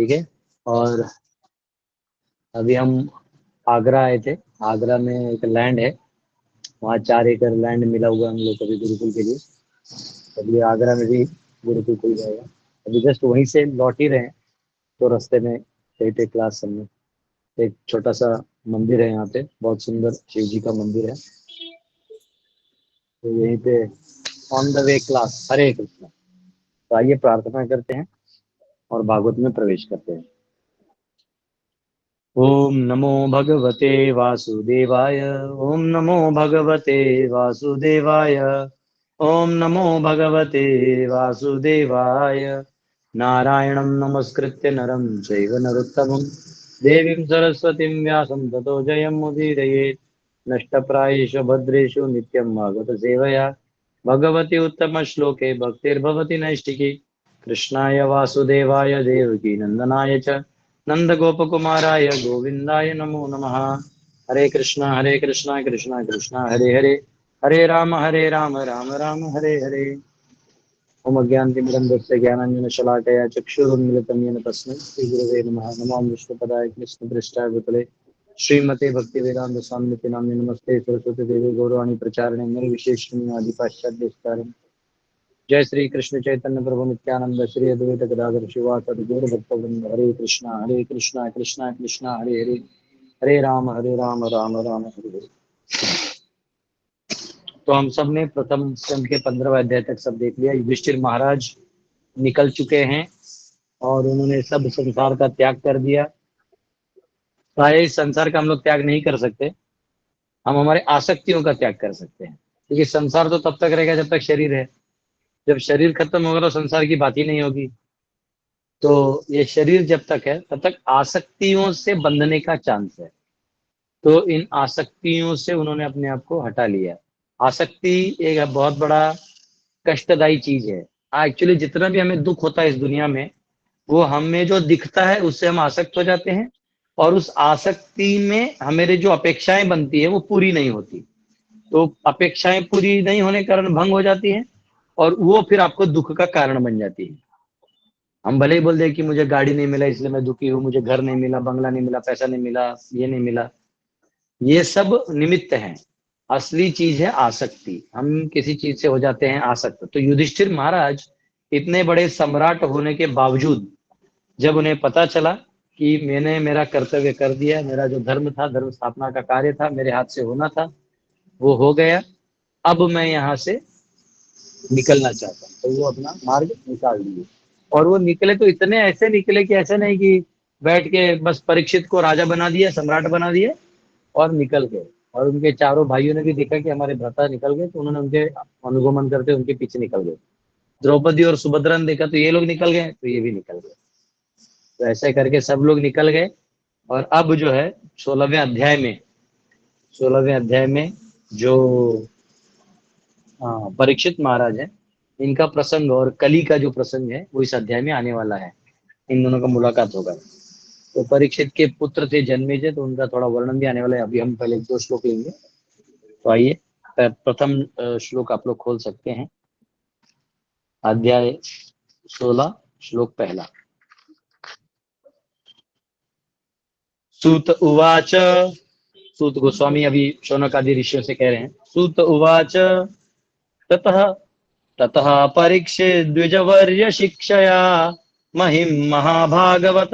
ठीक है। और अभी हम आगरा आए थे। आगरा में एक लैंड है, वहाँ 4 एकड़ लैंड मिला हुआ है हम लोग को अभी गुरुकुल के लिए। अभी आगरा में भी गुरुकुल खुल जाएगा। अभी जस्ट वहीं से लौट ही रहे हैं, तो रास्ते में गए थे क्लास करने। एक छोटा सा मंदिर है यहाँ पे, बहुत सुंदर शिव जी का मंदिर है। तो यहीं पे ऑन द वे क्लास। हरे कृष्णा। तो आइए प्रार्थना करते हैं और भागवत में प्रवेश करते हैं। ओम नमो भगवते वासुदेवाय। ओम नमो भगवते वासुदेवाय। ओम नमो भगवते वासुदेवाय। नारायणं नमस्कृत्य नरं चैव नरोत्तमं देवीं सरस्वतीं व्यासं ततो जयमुदीरयेत्। नष्टप्रायेषु भद्रेषु नित्यं भागवत सेवया भगवती उत्तमश्लोके भक्तिर्भवति नैष्टिकी। कृष्णाय वासुदेवाय देवकी नंदनाय च नंदगोपकुमाराय गोविंदाय नमो नमः। हरे कृष्णा कृष्णा कृष्णा हरे हरे, हरे राम राम राम हरे हरे। ओम अज्ञानतिमिरन्धस्य ज्ञानाञ्जनशलाकया चक्षुरुन्मिलितं येन तस्मै श्रीगुरवे नमः। नमो विष्णुपदाय कृष्णपृष्ठाय भूतले श्रीमते भक्तिवेदान्त स्वामिनिति नामिने नमस्ते सरस्वती देवी गौरवाणी प्रचारिणे निर्विशेषशून्यवादी पाश्चात्य। जय श्री कृष्ण चैतन्य प्रभु नित्यानंद श्री अद्वैत गदाधर शिवासादि गौर भक्तवृंद। हरे कृष्णा कृष्णा कृष्णा हरे हरे, हरे राम राम राम हरे हरे। तो हम सब ने प्रथम स्कंद के 15वें अध्याय तक सब देख लिया। युधिष्ठिर महाराज निकल चुके हैं और उन्होंने सब संसार का त्याग कर दिया। सारे संसार का हम लोग त्याग नहीं कर सकते, हम हमारे आसक्तियों का त्याग कर सकते हैं। क्योंकि संसार तो तब तक रहेगा जब तक शरीर है। जब शरीर खत्म होगा तो संसार की बात ही नहीं होगी। तो ये शरीर जब तक है तब तक आसक्तियों से बंधने का चांस है। तो इन आसक्तियों से उन्होंने अपने आप को हटा लिया। आसक्ति एक बहुत बड़ा कष्टदायी चीज है। एक्चुअली जितना भी हमें दुख होता है इस दुनिया में, वो हमें जो दिखता है उससे हम आसक्त हो जाते हैं, और उस आसक्ति में हमारी जो अपेक्षाएं बनती है वो पूरी नहीं होती। तो अपेक्षाएं पूरी नहीं होने के कारण भंग हो जाती है, और वो फिर आपको दुख का कारण बन जाती है। हम भले ही बोल दे कि मुझे गाड़ी नहीं मिला इसलिए मैं दुखी हूँ, मुझे घर नहीं मिला, बंगला नहीं मिला, पैसा नहीं मिला, ये नहीं मिला, ये सब निमित्त हैं। असली चीज है आसक्ति। हम किसी चीज से हो जाते हैं आसक्त। तो युधिष्ठिर महाराज इतने बड़े सम्राट होने के बावजूद, जब उन्हें पता चला कि मैंने मेरा कर्तव्य कर दिया, मेरा जो धर्म था, धर्म स्थापना का कार्य था, मेरे हाथ से होना था, वो हो गया, अब मैं यहाँ से निकलना चाहता हूँ। तो वो अपना मार्ग निकाल लिए। और वो निकले तो इतने ऐसे निकले कि ऐसे नहीं कि बैठ के बस परीक्षित को राजा बना दिया, सम्राट बना दिया और निकल गए। और उनके चारों भाइयों ने भी देखा कि हमारे भ्राता निकल गए, तो उन्होंने उनके अनुगमन करते उनके पीछे निकल गए। द्रौपदी और सुभद्रा ने देखा तो ये लोग निकल गए, तो ये भी निकल गए। तो ऐसे करके सब लोग निकल गए। और अब जो है 16वें अध्याय में जो परीक्षित महाराज है, इनका प्रसंग और कली का जो प्रसंग है वो इस अध्याय में आने वाला है। इन दोनों का मुलाकात होगा। तो परीक्षित के पुत्र थे जन्मेजय, तो उनका थोड़ा वर्णन भी आने वाला है। अभी हम पहले 2 श्लोक लेंगे। तो आइए प्रथम श्लोक आप लोग खोल सकते हैं। अध्याय 16 श्लोक 1। सूत उवाच। सूत गोस्वामी अभी शौनक आदि ऋषियों से कह रहे हैं। सूत उवाच ततः ततः परीक्षित द्विजवर्य शिक्षया महिम महाभागवत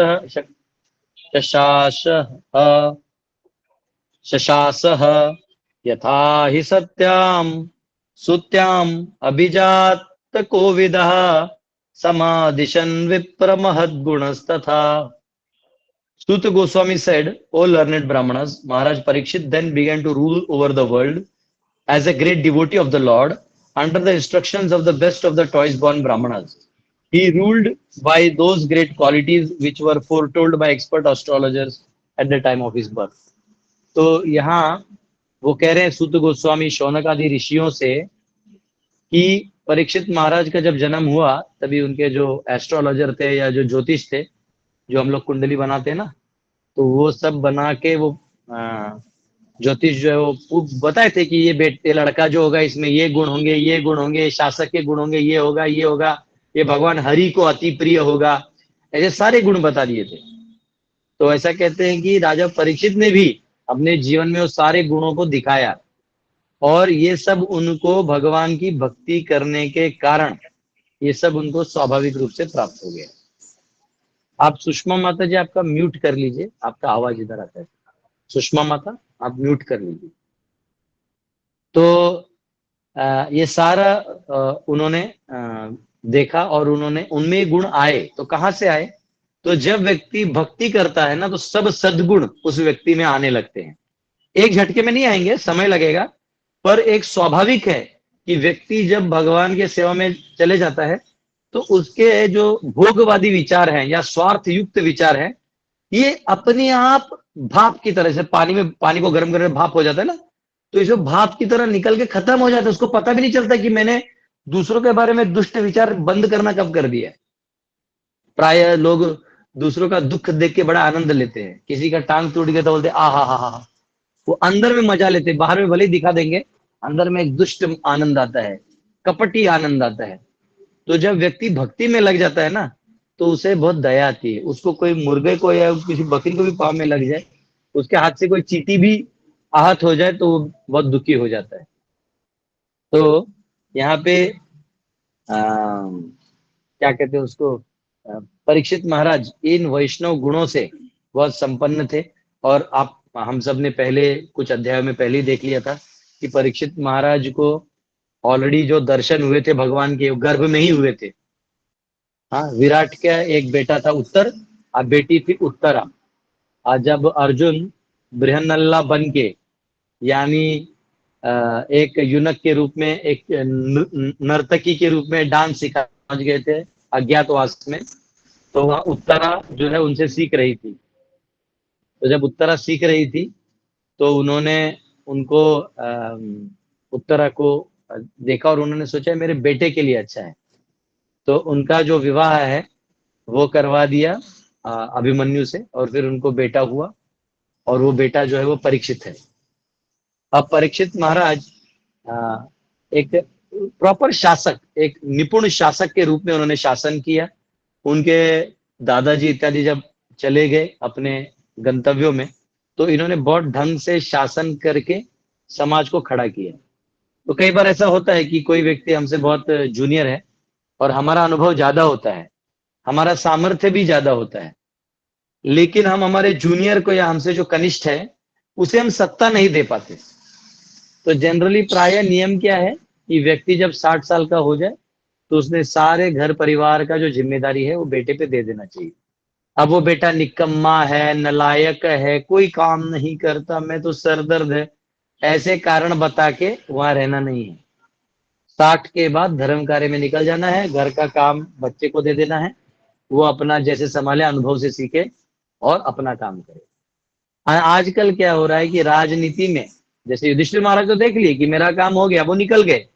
शशासः यथा हि सत्यां सुत्याम् अभिजात कोविदः समादिशन् विप्र महद्गुणस्तथा। Suta Goswami said, O learned Brahmanas, Maharaj Parikshit then began to rule over the world as a great devotee of the Lord under the instructions of the best of the twice-born Brahmanas. He ruled by those great qualities which were foretold by expert astrologers at the time of his birth. तो यहाँ वो कह रहे हैं सूत गोस्वामी शौनक आदि ऋषियों से कि परीक्षित महाराज का जब जन्म हुआ तभी उनके जो एस्ट्रोलॉजर थे या जो ज्योतिष थे, जो हम लोग कुंडली बनाते हैं ना, तो वो सब बना के वो ज्योतिष जो है वो बताए थे कि ये बेटे लड़का जो होगा इसमें ये गुण होंगे, ये गुण होंगे, शासक के गुण होंगे, ये होगा, ये होगा, ये भगवान हरि को अति प्रिय होगा, ऐसे सारे गुण बता दिए थे। तो ऐसा कहते हैं कि राजा परीक्षित ने भी अपने जीवन में वो सारे गुणों को दिखाया, और ये सब उनको भगवान की भक्ति करने के कारण ये सब उनको स्वाभाविक रूप से प्राप्त हो गया। आप सुषमा माता जी आपका म्यूट कर लीजिए, आपका आवाज इधर आता है। सुषमा माता आप म्यूट कर लीजिए। तो ये सारा उन्होंने देखा और उन्होंने उनमें ये गुण आए। तो कहाँ से आए? तो जब व्यक्ति भक्ति करता है ना, तो सब सद्गुण उस व्यक्ति में आने लगते हैं। एक झटके में नहीं आएंगे, समय लगेगा, पर एक स्वाभाविक है कि व्यक्ति जब भगवान के सेवा में चले जाता है तो उसके जो भोगवादी विचार हैं या स्वार्थ युक्त विचार हैं, ये अपने आप भाप की तरह से, पानी को गर्म करने भाप हो जाता है ना, तो ये भाप की तरह निकल के खत्म हो जाता है। उसको पता भी नहीं चलता कि मैंने दूसरों के बारे में दुष्ट विचार बंद करना कब कर दिया। प्राय लोग दूसरों का दुख देख के बड़ा आनंद लेते हैं। किसी का टांग टूट गया तो बोलते आ हा, वो अंदर में मजा लेते हैं, बाहर में भले ही दिखा देंगे, अंदर में एक दुष्ट आनंद आता है, कपटी आनंद आता है। तो जब व्यक्ति भक्ति में लग जाता है ना, तो उसे बहुत दया आती है। उसको कोई मुर्गे को या किसी बकरी को भी पाँव में लग जाए, उसके हाथ से कोई चींटी भी आहत हो जाए तो वो बहुत दुखी हो जाता है। तो यहाँ पे क्या कहते हैं उसको, परीक्षित महाराज इन वैष्णव गुणों से बहुत संपन्न थे। और आप हम सब ने पहले कुछ अध्यायों में पहले ही देख लिया था कि परीक्षित महाराज को ऑलरेडी जो दर्शन हुए थे भगवान के, गर्भ में ही हुए थे। हाँ, विराट का एक बेटा था उत्तर और बेटी थी उत्तरा। और जब अर्जुन बृहन्नल्ला बन के, यानी एक युनक के रूप में, एक नर्तकी के रूप में डांस सिखा पहुंच गए थे अज्ञातवास में, तो वहां उत्तरा जो है उनसे सीख रही थी। तो जब उत्तरा सीख रही थी तो उन्होंने उनको उत्तरा को देखा और उन्होंने सोचा मेरे बेटे के लिए अच्छा है, तो उनका जो विवाह है वो करवा दिया अभिमन्यु से, और फिर उनको बेटा हुआ, और वो बेटा जो है वो परीक्षित है। अब परीक्षित महाराज एक प्रॉपर शासक, एक निपुण शासक के रूप में उन्होंने शासन किया। उनके दादाजी इत्यादि जब चले गए अपने गंतव्यों में, तो इन्होंने बहुत ढंग से शासन करके समाज को खड़ा किया। तो कई बार ऐसा होता है कि कोई व्यक्ति हमसे बहुत जूनियर है और हमारा अनुभव ज्यादा होता है, हमारा सामर्थ्य भी ज्यादा होता है, लेकिन हम हमारे जूनियर को या हमसे जो कनिष्ठ है उसे हम सत्ता नहीं दे पाते। तो जनरली प्राय नियम क्या है कि व्यक्ति जब 60 साल का हो जाए तो उसने सारे घर परिवार का जो जिम्मेदारी है वो बेटे पे दे देना चाहिए। अब वो बेटा निकम्मा है, नलायक है, कोई काम नहीं करता, मैं तो सरदर्द है, ऐसे कारण बता के वहां रहना नहीं है। 60 के बाद धर्म कार्य में निकल जाना है, घर का काम बच्चे को दे देना है, वो अपना जैसे संभाले अनुभव से सीखे और अपना काम करे। आजकल क्या हो रहा है कि राजनीति में, जैसे युधिष्ठिर महाराज तो देख लिए कि मेरा काम हो गया, वो निकल गए,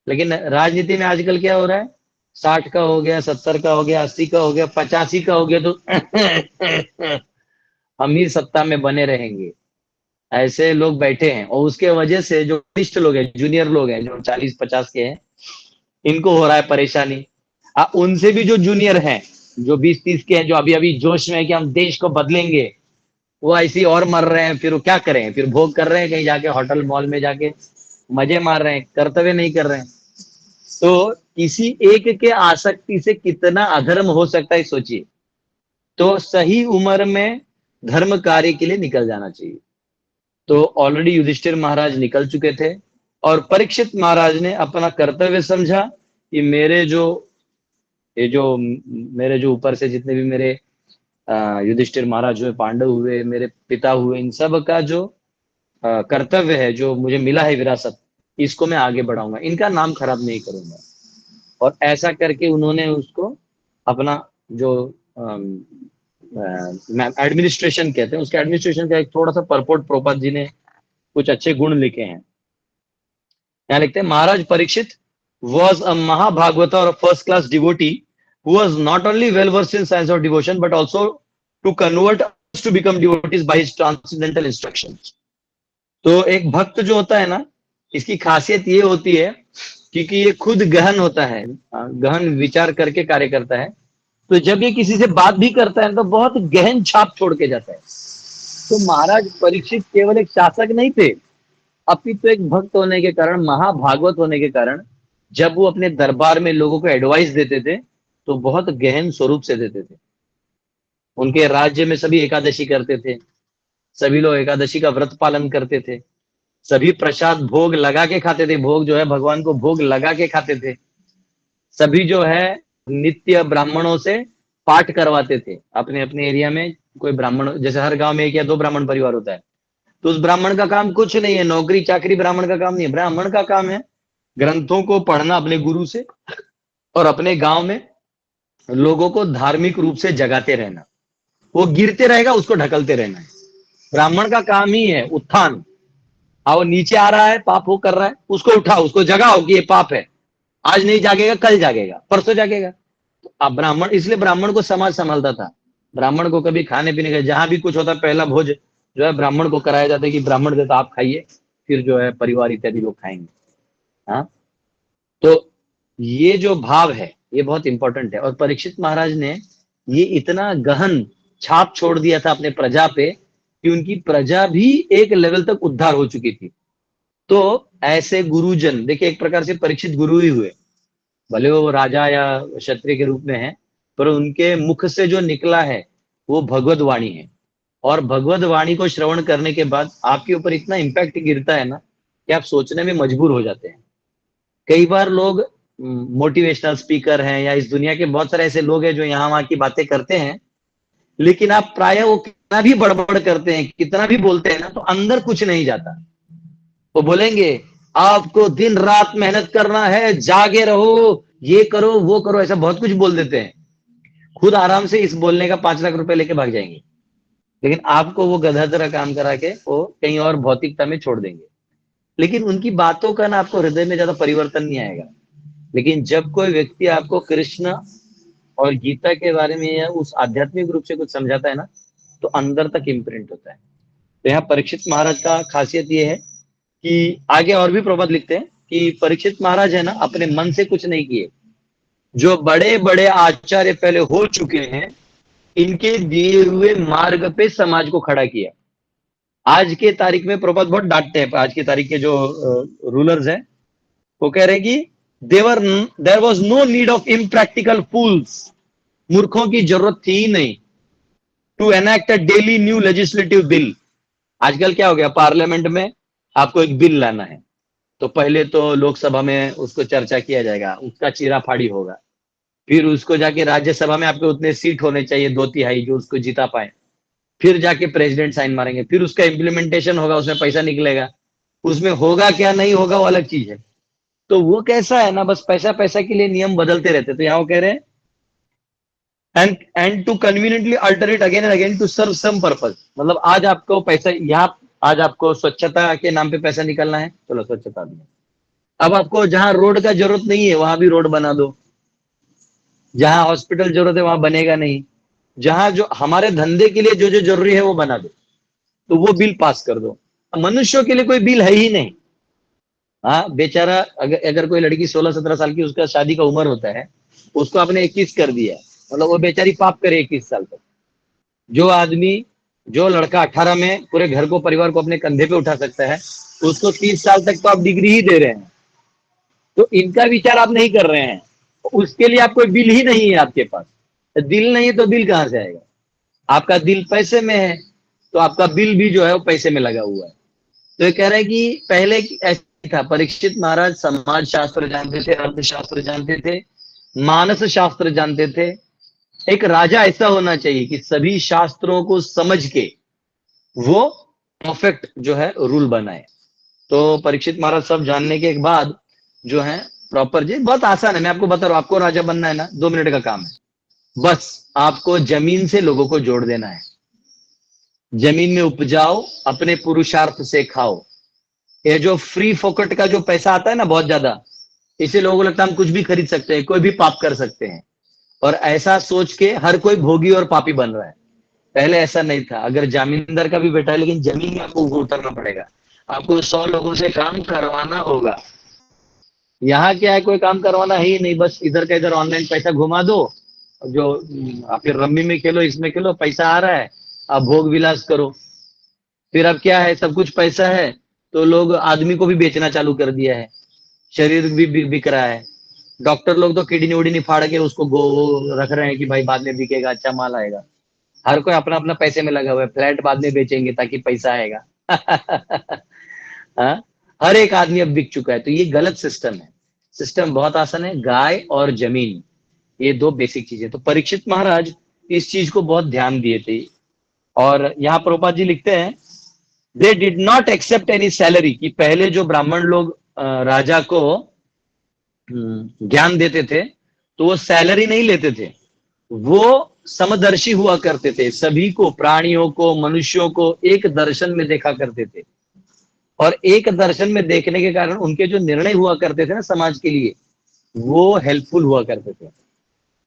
लेकिन राजनीति में आजकल क्या हो रहा है, 60 का हो गया, 70 का हो गया, 80 का हो गया, 85 का हो गया, तो हम ही सत्ता में बने रहेंगे, ऐसे लोग बैठे हैं। और उसके वजह से जो वरिष्ठ लोग हैं, जूनियर लोग हैं, जो 40-50 के हैं, इनको हो रहा है परेशानी। उनसे भी जो जूनियर हैं, जो 20-30 के हैं, जो अभी अभी जोश में है कि हम देश को बदलेंगे, वो ऐसे और मर रहे हैं। फिर वो क्या करें, फिर भोग कर रहे हैं कहीं जाके, होटल मॉल में जाके मजे मार रहे हैं, कर्तव्य नहीं कर रहे हैं। तो किसी एक के आसक्ति से कितना अधर्म हो सकता है सोचिए। तो सही उम्र में धर्म कार्य के लिए निकल जाना चाहिए। तो ऑलरेडी युधिष्ठिर महाराज निकल चुके थे और परीक्षित महाराज ने अपना कर्तव्य समझा कि मेरे जो ऊपर से जितने भी मेरे युधिष्ठिर महाराज हुए, पांडव हुए, मेरे पिता हुए, इन सब का जो कर्तव्य है, जो मुझे मिला है विरासत, इसको मैं आगे बढ़ाऊंगा, इनका नाम खराब नहीं करूंगा। और ऐसा करके उन्होंने उसको अपना जो एडमिनिस्ट्रेशन कहते हैं, उसके एडमिनिस्ट्रेशन का एक थोड़ा सा परपोर्ट प्रोपत जी ने कुछ अच्छे गुण लिखे हैं। यहाँ लिखते हैं, महाराज Parikshit was a महाभागवता or a first class devotee who was not only well versed in science of devotion but also to convert others to become devotees by his transcendental instructions। तो एक भक्त जो होता है ना, इसकी खासियत ये होती है क्योंकि ये खुद गहन होता है, गहन विचार करके कार्य करता है, तो जब ये किसी से बात भी करता है तो बहुत गहन छाप छोड़ के जाता है। तो महाराज परीक्षित केवल एक शासक नहीं थे, अपितु एक भक्त होने के कारण, महाभागवत होने के कारण, जब वो अपने दरबार में लोगों को एडवाइस देते थे तो बहुत गहन स्वरूप से देते थे। उनके राज्य में सभी एकादशी करते थे, सभी लोग एकादशी का व्रत पालन करते थे, सभी प्रसाद भोग लगा के खाते थे, भोग जो है भगवान को भोग लगा के खाते थे, सभी जो है नित्य ब्राह्मणों से पाठ करवाते थे। अपने अपने एरिया में कोई ब्राह्मण, जैसे हर गांव में एक या दो ब्राह्मण परिवार होता है, तो उस ब्राह्मण का काम कुछ नहीं है, नौकरी चाकरी ब्राह्मण का काम नहीं है। ब्राह्मण का काम है ग्रंथों को पढ़ना अपने गुरु से, और अपने गांव में लोगों को धार्मिक रूप से जगाते रहना। वो गिरते रहेगा, उसको ढकलते रहना है। ब्राह्मण का काम ही है उत्थान। वो नीचे आ रहा है, पाप वो कर रहा है, उसको उठाओ, उसको जगाओ कि ये पाप है, आज नहीं जागेगा, कल जागेगा, परसों जागेगा। तो अब ब्राह्मण, इसलिए ब्राह्मण को समाज संभालता था। ब्राह्मण को कभी खाने पीने का, जहां भी कुछ होता, पहला भोज जो है ब्राह्मण को कराया जाता है कि ब्राह्मण देता, आप खाइए, फिर जो है परिवार इत्यादि लोग खाएंगे। हाँ, तो ये जो भाव है ये बहुत इंपॉर्टेंट है। और परीक्षित महाराज ने ये इतना गहन छाप छोड़ दिया था अपने प्रजा पे कि उनकी प्रजा भी एक लेवल तक उद्धार हो चुकी थी। तो ऐसे गुरुजन, देखिए एक प्रकार से परीक्षित गुरु ही हुए, भले वो राजा या क्षत्रिय के रूप में है, पर उनके मुख से जो निकला है वो भगवत वाणी है। और भगवत वाणी को श्रवण करने के बाद आपके ऊपर इतना इम्पैक्ट गिरता है ना कि आप सोचने में मजबूर हो जाते हैं। कई बार लोग मोटिवेशनल स्पीकर हैं या इस दुनिया के बहुत सारे ऐसे लोग हैं जो यहाँ वहां की बातें करते हैं, लेकिन आप प्राय वो कितना भी बड़बड़ करते हैं, कितना भी बोलते हैं ना, तो अंदर कुछ नहीं जाता। वो बोलेंगे आपको दिन रात मेहनत करना है, जागे रहो, ये करो वो करो, ऐसा बहुत कुछ बोल देते हैं। खुद आराम से इस बोलने का 5 लाख रुपए लेके भाग जाएंगे, लेकिन आपको वो गधा तरह काम करा के वो कहीं और भौतिकता में छोड़ देंगे। लेकिन उनकी बातों का ना आपको हृदय में ज्यादा परिवर्तन नहीं आएगा। लेकिन जब कोई व्यक्ति आपको कृष्ण और गीता के बारे में या उस आध्यात्मिक रूप से कुछ समझाता है ना, तो अंदर तक इम्प्रिंट होता है। तो यहाँ परीक्षित महाराज का खासियत ये है कि आगे और भी प्रबंध लिखते हैं कि परीक्षित महाराज है ना, अपने मन से कुछ नहीं किए। जो बड़े बड़े आचार्य पहले हो चुके हैं, इनके दिए हुए मार्ग पे समाज को खड़ा किया। आज के तारीख में प्रभुपाद बहुत डांटते हैं, आज की तारीख के जो रूलर्स हैं, वो कह रहे हैं कि there was no need of impractical fools, मूर्खों की जरूरत थी ही नहीं, to enact a daily new legislative bill. आजकल क्या हो गया, पार्लियामेंट में आपको एक बिल लाना है तो पहले तो लोकसभा में उसको चर्चा किया जाएगा, उसका चीराफाड़ी होगा, फिर उसको जाके राज्यसभा में आपके उतने सीट होने चाहिए 2/3 जो उसको जिता पाए, फिर जाके प्रेसिडेंट साइन मारेंगे, फिर उसका इम्प्लीमेंटेशन होगा, उसमें पैसा निकलेगा, उसमें होगा क्या नहीं होगा वो अलग चीज है। तो वो कैसा है ना, बस पैसा पैसा के लिए नियम बदलते रहते। तो यहाँ वो कह रहे हैं and to conveniently alter it again and again to serve some purpose. मतलब आज आपको पैसा, यहाँ आज आपको स्वच्छता के नाम पे पैसा निकलना है, चलो स्वच्छता भी। अब आपको जहां रोड का जरूरत नहीं है वहां भी रोड बना दो, जहां हॉस्पिटल जरूरत है वहां बनेगा नहीं, जहां जो हमारे धंधे के लिए जो जो जरूरी है वो बना दो, तो वो बिल पास कर दो। मनुष्यों के लिए कोई बिल है ही नहीं। हाँ, बेचारा अगर कोई लड़की 16-17 साल की, उसका शादी का उम्र होता है, उसको आपने 21 कर दिया, मतलब वो बेचारी पाप करे 21 साल तक। जो आदमी, जो लड़का 18 में पूरे घर को, परिवार को अपने कंधे पे उठा सकता है, उसको 30 साल तक तो आप डिग्री ही दे रहे हैं। तो इनका विचार आप नहीं कर रहे हैं, उसके लिए आप कोई बिल ही नहीं है आपके पास। दिल नहीं है तो बिल कहां से आएगा? आपका दिल पैसे में है तो आपका बिल भी जो है वो पैसे में लगा हुआ है। तो ये कह रहे हैं कि पहले ऐसा था, परीक्षित महाराज समाज शास्त्र जानते थे, अर्थशास्त्र जानते थे, मानस शास्त्र जानते थे। एक राजा ऐसा होना चाहिए कि सभी शास्त्रों को समझ के वो परफेक्ट जो है रूल बनाए। तो परीक्षित महाराज सब जानने के बाद जो है प्रॉपर, जी बहुत आसान है, मैं आपको बता रहा हूं, आपको राजा बनना है ना, 2 मिनट का काम है। बस आपको जमीन से लोगों को जोड़ देना है। जमीन में उपजाओ, अपने पुरुषार्थ से खाओ। ये जो फ्री फोकट का जो पैसा आता है ना बहुत ज्यादा, इसे लोगों को लगता है हम कुछ भी खरीद सकते हैं, कोई भी पाप कर सकते हैं, और ऐसा सोच के हर कोई भोगी और पापी बन रहा है। पहले ऐसा नहीं था। अगर जमींदार का भी बेटा है, लेकिन जमीन में आपको उतरना पड़ेगा, आपको 100 लोगों से काम करवाना होगा। यहाँ क्या है, कोई काम करवाना ही नहीं, बस इधर का इधर ऑनलाइन पैसा घुमा दो जो आप फिर रम्मी में खेलो, इसमें खेलो, पैसा आ रहा है, आप भोग विलास करो। फिर अब क्या है, सब कुछ पैसा है, तो लोग आदमी को भी बेचना चालू कर दिया है, शरीर भी बिक रहा है। डॉक्टर लोग तो किडनी उडनी फाड़ के उसको रख रहे हैं कि भाई बाद में बिकेगा, अच्छा माल आएगा। हर कोई अपना अपना पैसे में लगा हुआ है, फ्लैट बाद में बेचेंगे ताकि पैसा आएगा। हाँ? हर एक आदमी अब बिक चुका है, तो ये गलत सिस्टम है। सिस्टम बहुत आसान है, गाय और जमीन, ये दो बेसिक चीजें। तो परीक्षित महाराज इस चीज को बहुत ध्यान दिए थे। और यहाँ प्रभुपाद जी लिखते हैं, they did not accept any salary, कि पहले जो ब्राह्मण लोग राजा को ज्ञान देते थे, तो वो सैलरी नहीं लेते थे, वो समदर्शी हुआ करते थे, सभी को, प्राणियों को, मनुष्यों को एक दर्शन में देखा करते थे। और एक दर्शन में देखने के कारण उनके जो निर्णय हुआ करते थे ना समाज के लिए, वो हेल्पफुल हुआ करते थे।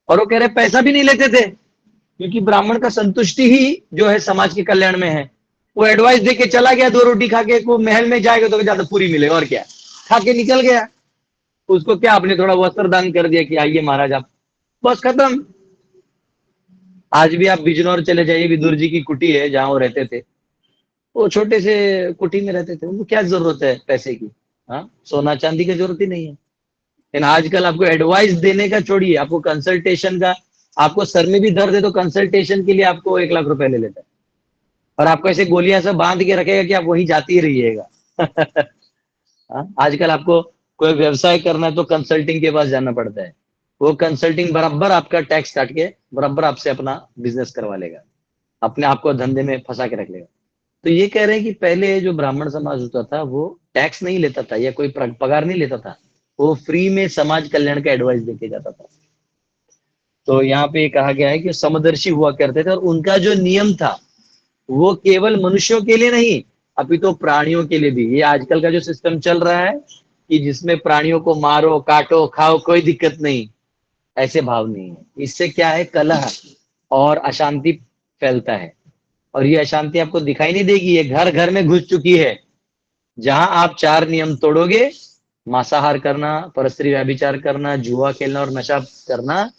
और वो कह रहे पैसा भी नहीं लेते थे, क्योंकि ब्राह्मण का संतुष्टि ही जो है समाज के कल्याण में है। वो एडवाइस दे के चला गया, 2 रोटी खा के, वो महल में जाएगा तो ज्यादा पूरी मिलेगा, और क्या, खा के निकल गया। उसको क्या, आपने थोड़ा वस्त्र दान कर दिया कि आइए महाराज आप, बस खत्म। आज भी आप बिजनौर चले जाइए, विदुर जी की कुटी है जहां वो रहते थे, वो छोटे से कुटी में रहते थे, उनको क्या जरूरत है पैसे की, हाँ, सोना चांदी की जरूरत ही नहीं है। लेकिन आजकल आपको एडवाइस देने का छोड़िए, आपको कंसल्टेशन का, आपको सर में भी दर्द है तो कंसल्टेशन के लिए आपको 1 लाख रुपए ले लेता है, और आपको ऐसे गोलियां सब बांध के रखेगा कि आप वहीं जाते ही रहिएगा। हाँ, आजकल आपको कोई व्यवसाय करना है तो कंसल्टिंग के पास जाना पड़ता है, वो कंसल्टिंग बराबर आपका टैक्स काट के बराबर आपसे अपना बिजनेस करवा लेगा, अपने आप को धंधे में फंसा के रख लेगा। तो ये कह रहे हैं कि पहले जो ब्राह्मण समाज होता था वो टैक्स नहीं लेता था या कोई पगार नहीं लेता था, वो फ्री में समाज कल्याण का एडवाइस देके जाता था। तो यहाँ पे कहा गया है कि समदर्शी हुआ करते थे, और उनका जो नियम था वो केवल मनुष्यों के लिए नहीं, अभी तो प्राणियों के लिए भी। ये आजकल का जो सिस्टम चल रहा है कि जिसमें प्राणियों को मारो, काटो, खाओ, कोई दिक्कत नहीं, ऐसे भाव नहीं है। इससे क्या है, कलह और अशांति फैलता है, और ये अशांति आपको दिखाई नहीं देगी, ये घर घर में घुस चुकी है। जहां आप 4 नियम तोड़ोगे, मांसाहार करना, परस्त्री व्यभिचार करना, जुआ खेलना और नशा करना,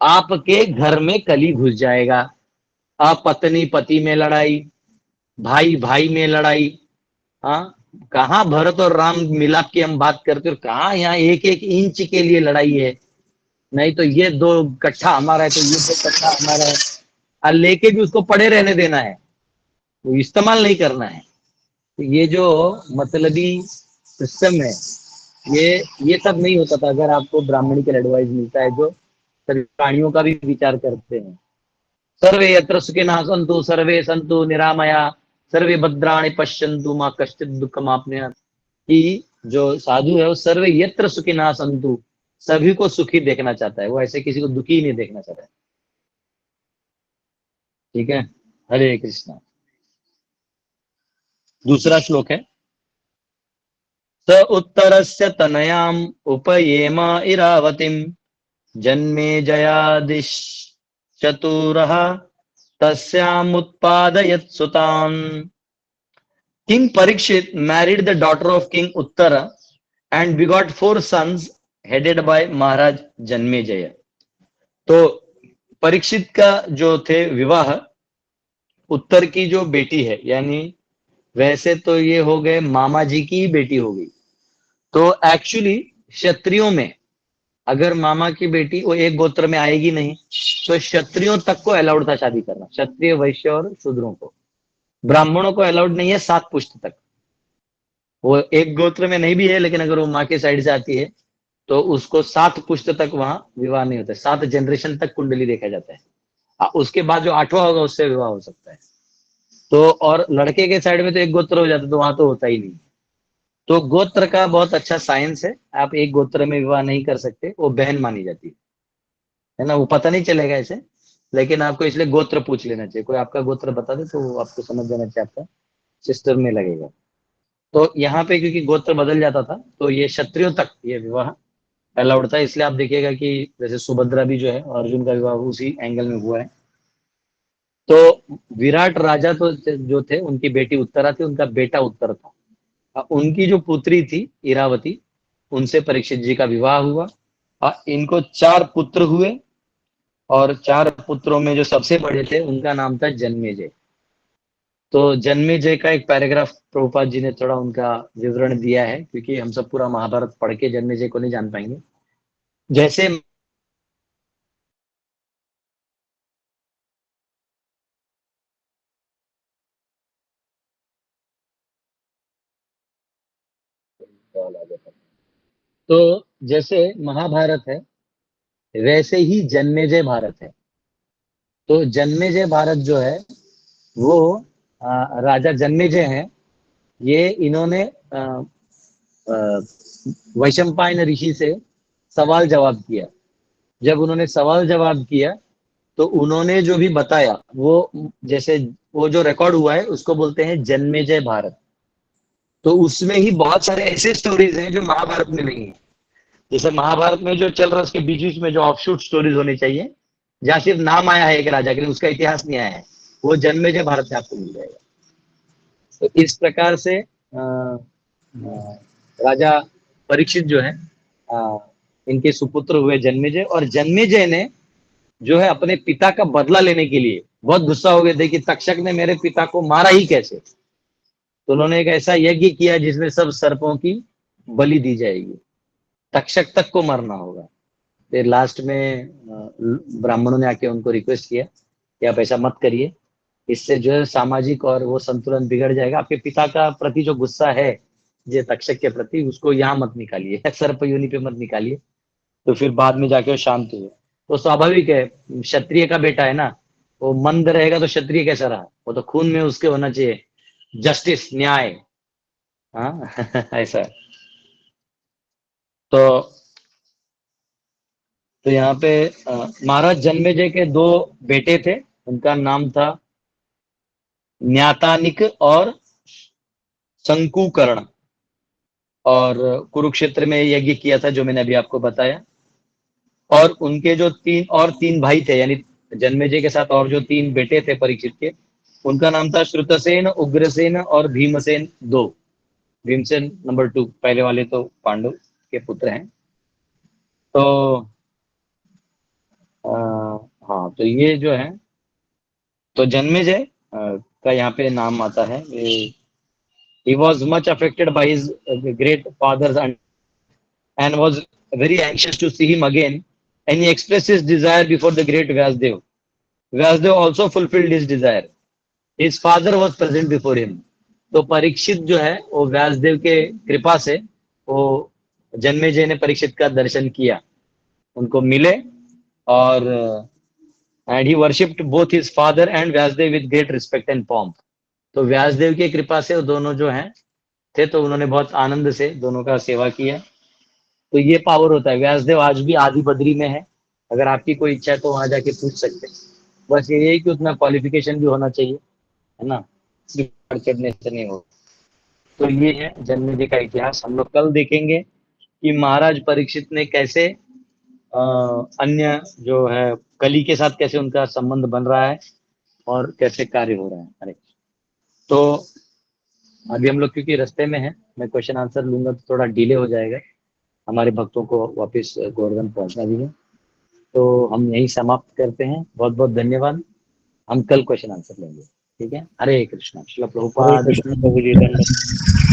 आपके घर में कली घुस जाएगा। आप पत्नी पति में लड़ाई, भाई भाई में लड़ाई, हाँ, कहाँ भरत और राम मिलाप की हम बात करते हो, कहाँ यहाँ 1-1 इंच के लिए लड़ाई है। नहीं तो ये 2 कट्ठा हमारा है तो ये 2 कट्ठा हमारा है, और लेके भी उसको पड़े रहने देना है, वो इस्तेमाल नहीं करना है। तो ये जो मतलबी सिस्टम है, ये सब नहीं होता था अगर आपको ब्राह्मणिकल एडवाइस मिलता है, जो सभी प्राणियों का भी विचार करते हैं। सर्वे यत्र सुखिनः सन्तु सर्वे सन्तु निरामया सर्वे भद्राणि पश्यन्तु मां कश्चित् दुःखमाप्नुयात्, कि जो साधु है वो सर्वे यत्र सुखिनः सन्तु, सभी को सुखी देखना चाहता है, वो ऐसे किसी को दुखी नहीं देखना चाहता है। ठीक है, हरे कृष्णा। दूसरा श्लोक है, स उत्तरस्य तनयाम उपयेम इरावतीम जन्मे जयादिश्चतुरः तस्यामुत्पादयत् सुतान्। King Parikshit married the daughter of King Uttara and begot 4 sons headed by Maharaj Janmejaya. तो परीक्षित का जो थे विवाह उत्तर की जो बेटी है, यानी वैसे तो ये हो गए मामा जी की ही बेटी हो गई। तो एक्चुअली क्षत्रियों में अगर मामा की बेटी वो एक गोत्र में आएगी नहीं, तो क्षत्रियों तक को अलाउड था शादी करना, क्षत्रिय वैश्य और शूद्रों को। ब्राह्मणों को अलाउड नहीं है 7 पुश्त तक, वो एक गोत्र में नहीं भी है, लेकिन अगर वो माँ के साइड से आती है तो उसको 7 पुश्त तक वहां विवाह नहीं होता है, 7 जनरेशन तक कुंडली देखा जाता है। उसके बाद जो 8वां होगा उससे विवाह हो सकता है। तो और लड़के के साइड में तो एक गोत्र हो जाता है, तो वहां तो होता ही नहीं। तो गोत्र का बहुत अच्छा साइंस है, आप एक गोत्र में विवाह नहीं कर सकते, वो बहन मानी जाती है ना, वो पता नहीं चलेगा ऐसे, लेकिन आपको इसलिए गोत्र पूछ लेना चाहिए, कोई आपका गोत्र बता दे तो आपको समझ जाना चाहिए आपका सिस्टर में लगेगा। तो यहाँ पे क्योंकि गोत्र बदल जाता था, तो ये क्षत्रियों तक ये विवाह अलाउड था, इसलिए आप देखिएगा कि जैसे सुभद्रा भी जो है अर्जुन का विवाह उसी एंगल में हुआ है। तो विराट राजा तो जो थे उनकी बेटी उत्तरा थी, उनका बेटा उत्तर था, उनकी जो पुत्री थी इरावती, उनसे परीक्षित जी का विवाह हुआ और इनको 4 पुत्र हुए। और 4 पुत्रों में जो सबसे बड़े थे उनका नाम था जन्मेजय। तो जन्मेजय का एक पैराग्राफ प्रभुपाद जी ने थोड़ा उनका विवरण दिया है, क्योंकि हम सब पूरा महाभारत पढ़ के जन्मेजय को नहीं जान पाएंगे। जैसे तो जैसे महाभारत है, वैसे ही जन्मेजय भारत है। तो जन्मेजय भारत जो है वो राजा जन्मेजय हैं। ये इन्होंने वैशंपायन ऋषि से सवाल जवाब किया। जब उन्होंने सवाल जवाब किया तो उन्होंने जो भी बताया वो, जैसे वो जो रिकॉर्ड हुआ है उसको बोलते हैं जन्मेजय भारत। तो उसमें ही बहुत सारे ऐसे स्टोरीज हैं जो महाभारत में नहीं है। जैसे महाभारत में जो चल रहा है उसके बीच बीच में जो ऑफशूट स्टोरीज होनी चाहिए, जहाँ सिर्फ नाम आया है एक राजा के, उसका इतिहास नहीं आया है, वो जन्मेजय भारत में आपको मिल जाएगा। तो इस प्रकार से राजा परीक्षित जो है इनके सुपुत्र हुए जन्मेजय। और जन्मेजय ने जो है अपने पिता का बदला लेने के लिए बहुत गुस्सा हो गए थे कि तक्षक ने मेरे पिता को मारा ही कैसे। तो उन्होंने एक ऐसा यज्ञ किया जिसमें सब सर्पों की बलि दी जाएगी, तक्षक तक को मरना होगा। फिर लास्ट में ब्राह्मणों ने आके उनको रिक्वेस्ट किया कि आप ऐसा मत करिए, इससे जो है सामाजिक और वो संतुलन बिगड़ जाएगा। आपके पिता का प्रति जो गुस्सा है जो तक्षक के प्रति, उसको यहाँ मत निकालिए, सर्प योनि पे मत निकालिए। तो फिर बाद में जाके वो शांत हुए। तो स्वाभाविक है, क्षत्रिय का बेटा है ना, वो मंद रहेगा तो क्षत्रिय कैसा रहा, वो तो खून में उसके होना चाहिए जस्टिस, न्याय। हाँ ऐसा है। तो यहाँ पे महाराज जन्मेजय के 2 बेटे थे, उनका नाम था न्यातानिक और शंकुकर्ण। और कुरुक्षेत्र में यज्ञ किया था जो मैंने अभी आपको बताया। और उनके जो 3 भाई थे, यानी जन्मेजय के साथ और जो 3 बेटे थे परीक्षित के, उनका नाम था श्रुतसेन, उग्रसेन और भीमसेन 2। भीमसेन नंबर 2, पहले वाले तो पांडव के पुत्र हैं। तो हाँ, तो ये जो है, तो जन्मेजय का यहाँ पे नाम आता है। he was much affected by his great father's and was very anxious to see him again, and he expressed his desire before the great Vyasdev. Vyasdev also fulfilled his desire. His father was present before him. तो परीक्षित जो है वो व्यासदेव के कृपा से वो जन्मेजय ने परीक्षित का दर्शन किया, उनको मिले। और and he worshipped both his father and Vyasadeva with great respect and pomp. तो व्यासदेव की कृपा से वो दोनों जो हैं थे, तो उन्होंने बहुत आनंद से दोनों का सेवा किया। तो ये पावर होता है। व्यासदेव आज भी आदि बद्री में है, अगर आपकी कोई इच्छा है तो वहां जाके पूछ सकते हैं। बस ये है कि उतना क्वालिफिकेशन भी होना चाहिए, है ना, सिर्फ चढ़ने से नहीं हो। तो ये है जन्मेजय का इतिहास। हम लोग कल देखेंगे कि महाराज परीक्षित ने कैसे अन्य जो है कली के साथ कैसे उनका संबंध बन रहा है और कैसे कार्य हो रहा है। अरे, तो अभी हम लोग क्योंकि रास्ते में है, मैं क्वेश्चन आंसर लूंगा तो थोड़ा डिले हो जाएगा, हमारे भक्तों को वापस गोवर्धन पहुंचना भी है। तो हम यही समाप्त करते हैं। बहुत बहुत धन्यवाद। हम कल क्वेश्चन आंसर लेंगे। ठीक है। हरे कृष्णा। श्रील हरे प्रभुपाद। कृष्ण प्रभु जी, धन्यवाद।